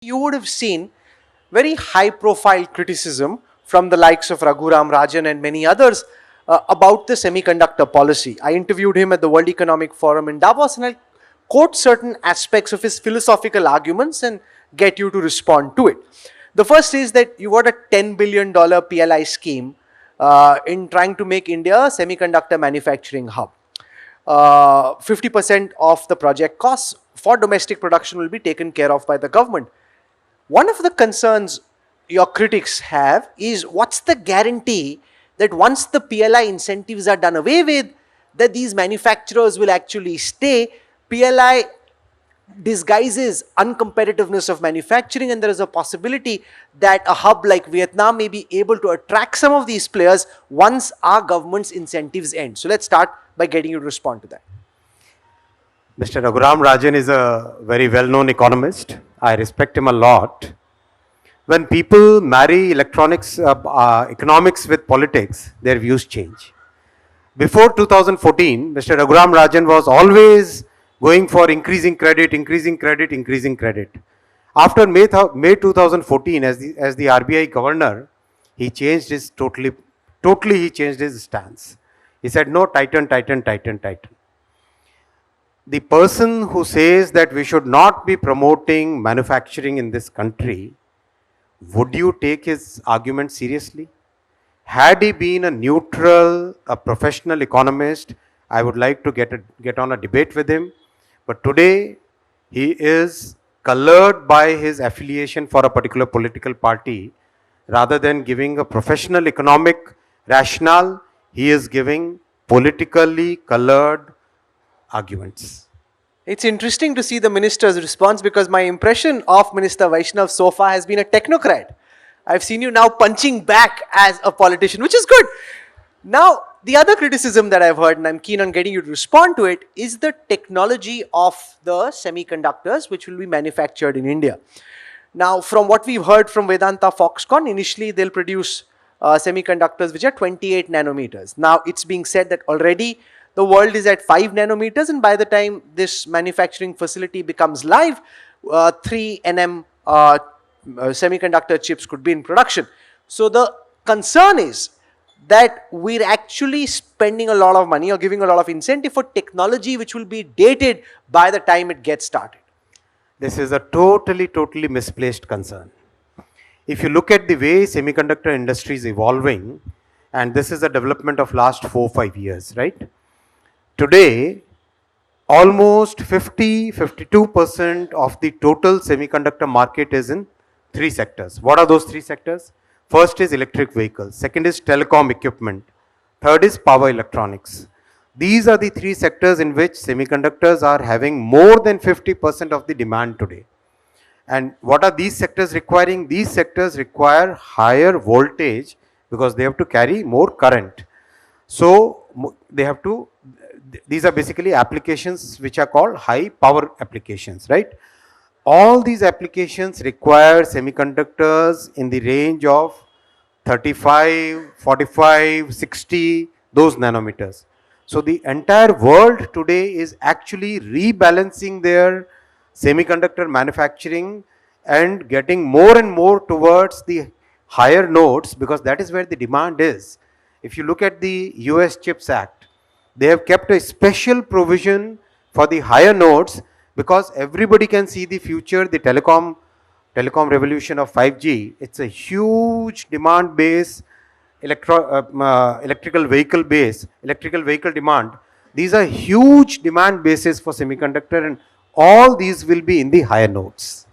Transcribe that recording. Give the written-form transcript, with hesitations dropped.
You would have seen very high profile criticism from the likes of Raghuram Rajan and many others about the semiconductor policy. I interviewed him at the World Economic Forum in Davos, and I'll quote certain aspects of his philosophical arguments and get you to respond to it. The first is that you got a $10 billion PLI scheme in trying to make India a semiconductor manufacturing hub. 50% of the project costs for domestic production will be taken care of by the government. One of the concerns your critics have is, what's the guarantee that once the PLI incentives are done away with, that these manufacturers will actually stay? PLI disguises uncompetitiveness of manufacturing, and there is a possibility that a hub like Vietnam may be able to attract some of these players once our government's incentives end. So let's start by getting you to respond to that. Mr. Raghuram Rajan is a very well-known economist. I respect him a lot. When people marry economics with politics, their views change. Before 2014, Mr. Raghuram Rajan was always going for increasing credit. After May 2014, as the RBI governor, he changed his totally he changed his stance. He said, no, tighten. The person who says that we should not be promoting manufacturing in this country, would you take his argument seriously? Had he been a neutral, a professional economist, I would like to get on a debate with him. But today, he is colored by his affiliation for a particular political party. Rather than giving a professional economic rationale, he is giving politically colored arguments. It's interesting to see the minister's response, because my impression of Minister Vaishnaw so far has been a technocrat. I've seen you now punching back as a politician, which is good. Now, the other criticism that I've heard, and I'm keen on getting you to respond to it, is the technology of the semiconductors which will be manufactured in India. Now, from what we've heard from Vedanta Foxconn, initially they'll produce semiconductors which are 28 nanometers. Now, it's being said that already the world is at 5 nanometers, and by the time this manufacturing facility becomes live, 3 nm semiconductor chips could be in production. So the concern is that we're actually spending a lot of money or giving a lot of incentive for technology which will be dated by the time it gets started. This is a totally misplaced concern. If you look at the way semiconductor industry is evolving, and this is a development of last 4-5 years, right? Today, almost 52% of the total semiconductor market is in 3 sectors. What are those 3 sectors? First is electric vehicles, second is telecom equipment, third is power electronics. These are the 3 sectors in which semiconductors are having more than 50% of the demand today. And what are these sectors requiring? These sectors require higher voltage because they have to carry more current. So these are basically applications which are called high power applications, right? All these applications require semiconductors in the range of 35, 45, 60, those nanometers. So the entire world today is actually rebalancing their semiconductor manufacturing and getting more and more towards the higher nodes, because that is where the demand is. If you look at the US CHIPS Act, they have kept a special provision for the higher nodes, because everybody can see the future, the telecom revolution of 5G. It's a huge demand base, electrical vehicle demand. These are huge demand bases for semiconductor, and all these will be in the higher nodes.